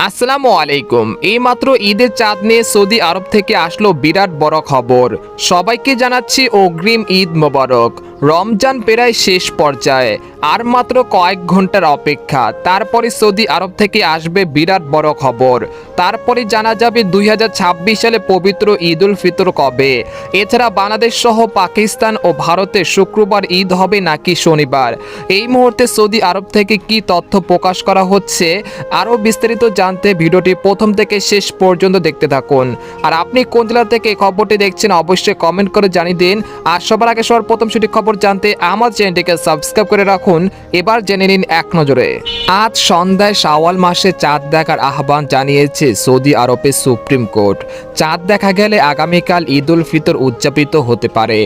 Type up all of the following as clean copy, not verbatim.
আসসালামু আলাইকুম। এইমাত্র ঈদের চাঁদ নিয়ে সৌদি আরব থেকে আসলো বিরাট বড় খবর। সবাইকে জানাচ্ছি অগ্রিম ঈদ মোবারক। রমজান প্রায় শেষ পর্যায়ে, আর মাত্র কয়েক ঘন্টার অপেক্ষা, তারপরে সৌদি আরব থেকে আসবে বিরাট বড় খবর। তারপরে জানা যাবে 2026 সালে পবিত্র ঈদ উল ফিতর কবে। এছাড়া বাংলাদেশ সহ পাকিস্তান ও ভারতে শুক্রবার ঈদ হবে নাকি শনিবার। এই মুহূর্তে সৌদি আরব থেকে কি তথ্য প্রকাশ করা হচ্ছে, আরও বিস্তারিত জানতে ভিডিওটি প্রথম থেকে শেষ পর্যন্ত দেখতে থাকুন। আর আপনি কোন জেলা থেকে এই খবরটি দেখছেন অবশ্যই কমেন্ট করে জানিয়ে দিন। আর সবার আগে সবার প্রথম সঠিক খবর জানতে আমার চ্যানেলটিকে সাবস্ক্রাইব করে রাখুন। এবার জেনে নিন এক নজরে। আজ সন্ধ্যায় শাওয়াল মাসে চাঁদ দেখার আহ্বান জানিয়েছে সৌদি আরবের সুপ্রিম কোর্ট। চাঁদ দেখা গেলে আগামীকাল ঈদ উল ফিতর উদযাপিত হতে পারে।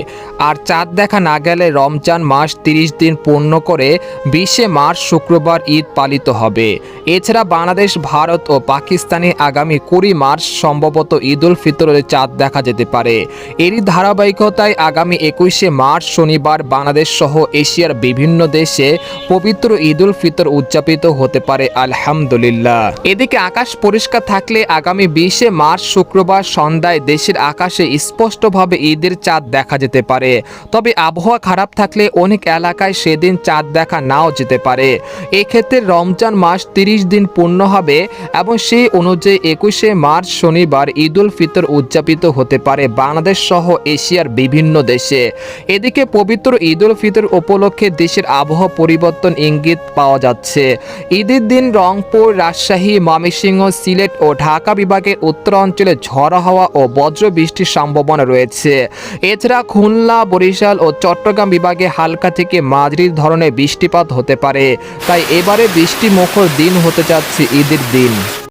আর চাঁদ দেখা না গেলে রমজান মাস 30 দিন পূর্ণ করে 20শে মার্চ শুক্রবার ঈদ পালিত হবে। এছাড়া বাংলাদেশ, ভারত ও পাকিস্তানে আগামী 20 মার্চ সম্ভবত ঈদ উল ফিতরের চাঁদ দেখা যেতে পারে। এরই ধারাবাহিকতায় আগামী 21শে মার্চ শনিবার বাংলাদেশ সহ এশিয়ার বিভিন্ন দেশে পবিত্র ঈদ উল ফিতর উদযাপিত হতে পারে আলহামদুলিল্লাহ। এদিকে আকাশ পরিষ্কার থাকলে আগামী 20শে মার্চ শুক্রবার সন্ধ্যায় দেশের আকাশে স্পষ্টভাবে ঈদের চাঁদ দেখা যেতে পারে। তবে আবহাওয়া খারাপ থাকলে অনেক এলাকায় সেদিন চাঁদ দেখা নাও যেতে পারে। এক্ষেত্রে রমজান মাস 30 দিন পূর্ণ হবে এবং সেই অনুযায়ী 21শে মার্চ শনিবার ঈদ উল ফিতর উদযাপিত হতে পারে বাংলাদেশ সহ এশিয়ার বিভিন্ন দেশে। এদিকে পবিত্র ঈদ উল ফিতর উপলক্ষে দেশের আবহাওয়া পরিবর্তন ইঙ্গিত পাওয়া যাচ্ছে। ঈদের দিন রংপুর, রাজশাহী, ময়মনসিংহ, সিলেট ও ঢাকা বিভাগের উত্তরাঞ্চলে ঝড়ো হাওয়া ও বজ্র বৃষ্টির সম্ভাবনা রয়েছে। এছাড়া খুলনা, বরিশাল ও চট্টগ্রাম বিভাগে হালকা থেকে মাঝারি ধরনের বৃষ্টিপাত হতে পারে। তাই এবারে বৃষ্টি মুখর দিন হতে যাচ্ছে ঈদের দিন।